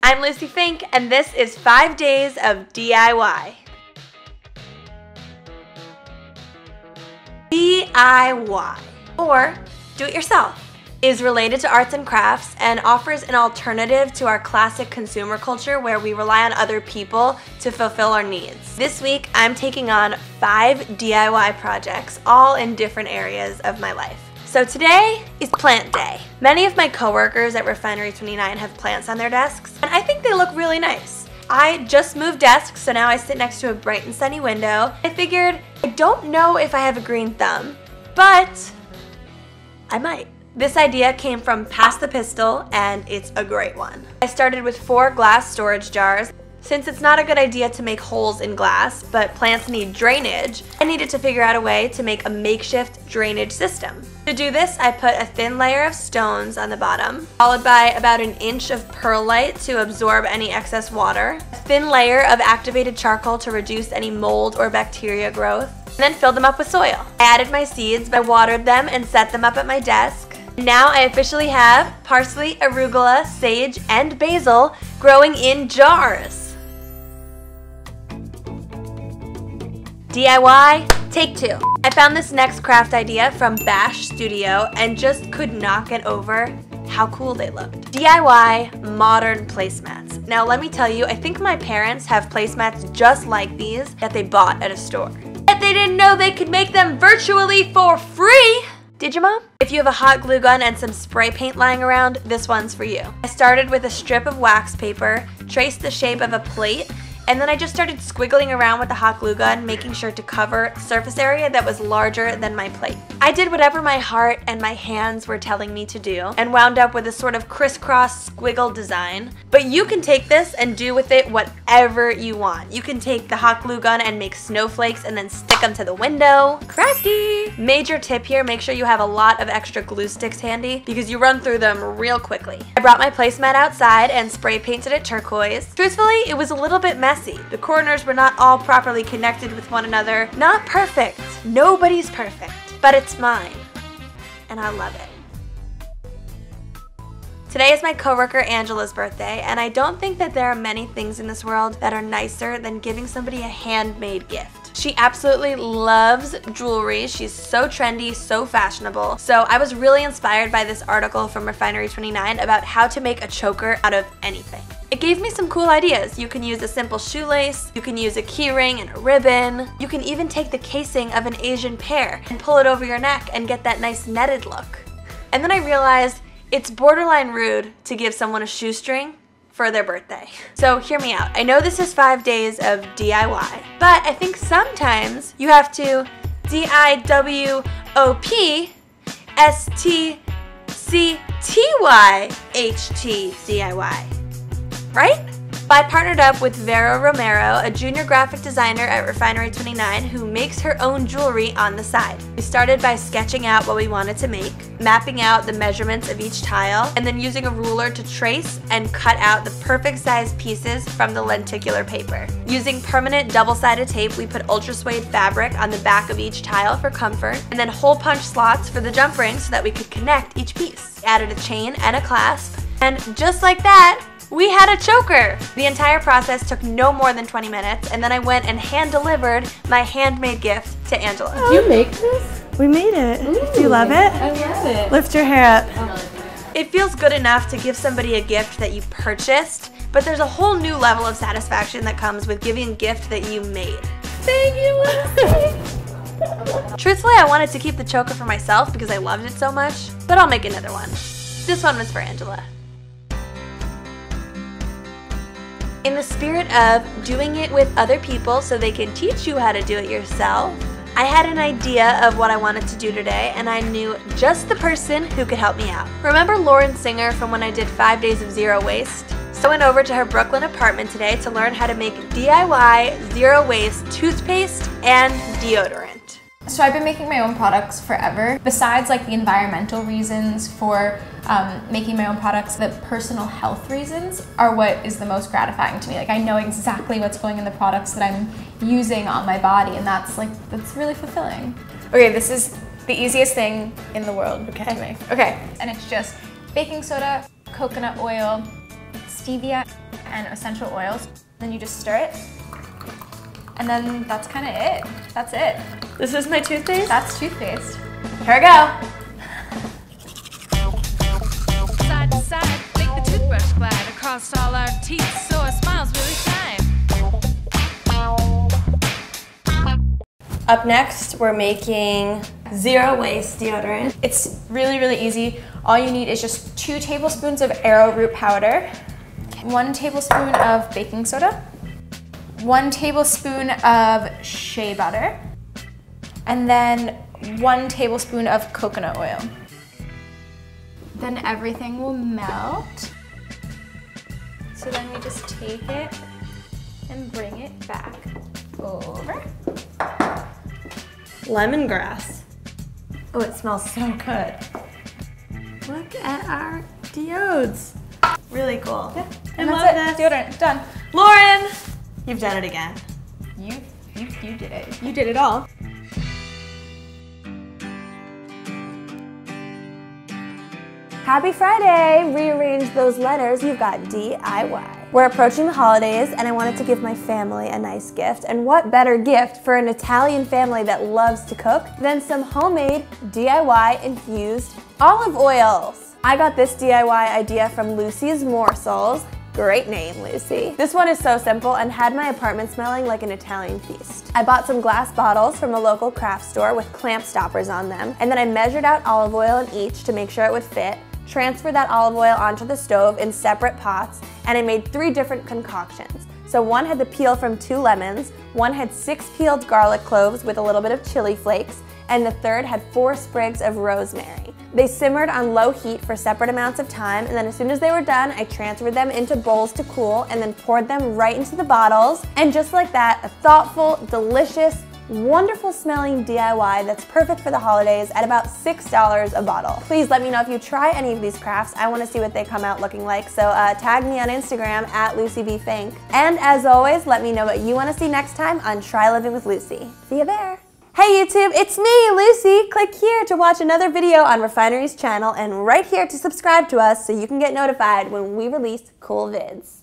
I'm Lucy Fink, and this is 5 days of DIY. DIY, or do-it-yourself, is related to arts and crafts and offers an alternative to our classic consumer culture where we rely on other people to fulfill our needs. This week, I'm taking on 5 DIY projects, all in different areas of my life. So today is plant day. Many of my coworkers at Refinery29 have plants on their desks, and I think they look really nice. I just moved desks, so now I sit next to a bright and sunny window. I figured, I don't know if I have a green thumb, but I might. This idea came from Pass the Pistol, and it's a great one. I started with 4 glass storage jars. Since it's not a good idea to make holes in glass, but plants need drainage, I needed to figure out a way to make a makeshift drainage system. To do this, I put a thin layer of stones on the bottom, followed by about an inch of perlite to absorb any excess water, a thin layer of activated charcoal to reduce any mold or bacteria growth, and then filled them up with soil. I added my seeds, I watered them, and set them up at my desk. Now I officially have parsley, arugula, sage, and basil growing in jars. DIY, take 2. I found this next craft idea from Bash Studio and just could not get over how cool they looked. DIY modern placemats. Now let me tell you, I think my parents have placemats just like these that they bought at a store. Yet they didn't know they could make them virtually for free! Did you, Mom? If you have a hot glue gun and some spray paint lying around, this one's for you. I started with a strip of wax paper, traced the shape of a plate, and then I just started squiggling around with the hot glue gun, making sure to cover surface area that was larger than my plate. I did whatever my heart and my hands were telling me to do and wound up with a sort of crisscross squiggle design. But you can take this and do with it whatever you want. You can take the hot glue gun and make snowflakes and then stick them to the window. Crafty! Major tip here, make sure you have a lot of extra glue sticks handy because you run through them real quickly. I brought my placemat outside and spray painted it turquoise. Truthfully, it was a little bit messy. The corners were not all properly connected with one another. Not perfect. Nobody's perfect. But it's mine. And I love it. Today is my coworker Angela's birthday, and I don't think that there are many things in this world that are nicer than giving somebody a handmade gift. She absolutely loves jewelry. She's so trendy, so fashionable. So I was really inspired by this article from Refinery29 about how to make a choker out of anything. It gave me some cool ideas. You can use a simple shoelace, you can use a keyring and a ribbon, you can even take the casing of an Asian pear and pull it over your neck and get that nice netted look. And then I realized it's borderline rude to give someone a shoestring for their birthday. So hear me out. I know this is 5 days of DIY, but I think sometimes you have to DIWOPSTCTYHT right? I partnered up with Vera Romero, a junior graphic designer at Refinery29 who makes her own jewelry on the side. We started by sketching out what we wanted to make, mapping out the measurements of each tile, and then using a ruler to trace and cut out the perfect size pieces from the lenticular paper. Using permanent double-sided tape, we put ultra suede fabric on the back of each tile for comfort, and then hole punch slots for the jump rings so that we could connect each piece. We added a chain and a clasp, and just like that, we had a choker! The entire process took no more than 20 minutes, and then I went and hand-delivered my handmade gift to Angela. Did you make this? We made it. Ooh, do you love it? I love it. Lift your hair up. It feels good enough to give somebody a gift that you purchased, but there's a whole new level of satisfaction that comes with giving a gift that you made. Thank you, Lucy. Truthfully, I wanted to keep the choker for myself because I loved it so much, but I'll make another one. This one was for Angela. In the spirit of doing it with other people so they can teach you how to do it yourself, I had an idea of what I wanted to do today, and I knew just the person who could help me out. Remember Lauren Singer from when I did 5 days of zero waste? So I went over to her Brooklyn apartment today to learn how to make DIY zero waste toothpaste and deodorant. So I've been making my own products forever. Besides like the environmental reasons for making my own products, the personal health reasons are what is the most gratifying to me. Like I know exactly what's going in the products that I'm using on my body, and that's really fulfilling. Okay, this is the easiest thing in the world to make. Okay, and it's just baking soda, coconut oil, stevia, and essential oils. Then you just stir it. And then that's kind of it. That's it. This is my toothpaste? That's toothpaste. Here we go. Side to side, make the toothbrush glide across all our teeth so our smiles really shine. Up next, we're making zero waste deodorant. It's really, really easy. All you need is just 2 tablespoons of arrowroot powder, 1 tablespoon of baking soda, 1 tablespoon of shea butter, and then 1 tablespoon of coconut oil. Then everything will melt. So then we just take it and bring it back over. Lemongrass. Oh, it smells so good. Look at our deodes. Really cool. Yeah. I And love that's this. it. Deodorant, done. Lauren, you've done it again. You did it. You did it all. Happy Friday! Rearrange those letters, you've got DIY. We're approaching the holidays and I wanted to give my family a nice gift. And what better gift for an Italian family that loves to cook than some homemade DIY infused olive oils. I got this DIY idea from Lucie's Morsels. Great name, Lucie. This one is so simple and had my apartment smelling like an Italian feast. I bought some glass bottles from a local craft store with clamp stoppers on them, and then I measured out olive oil in each to make sure it would fit, transferred that olive oil onto the stove in separate pots, and I made 3 different concoctions. So one had the peel from 2 lemons, one had 6 peeled garlic cloves with a little bit of chili flakes, and the third had 4 sprigs of rosemary. They simmered on low heat for separate amounts of time, and then as soon as they were done, I transferred them into bowls to cool and then poured them right into the bottles. And just like that, a thoughtful, delicious, wonderful smelling DIY that's perfect for the holidays at about $6 a bottle. Please let me know if you try any of these crafts. I want to see what they come out looking like, so tag me on Instagram at LucieBFink. And as always, let me know what you want to see next time on Try Living with Lucie. See you there. Hey YouTube, it's me, Lucie. Click here to watch another video on Refinery's channel and right here to subscribe to us so you can get notified when we release cool vids.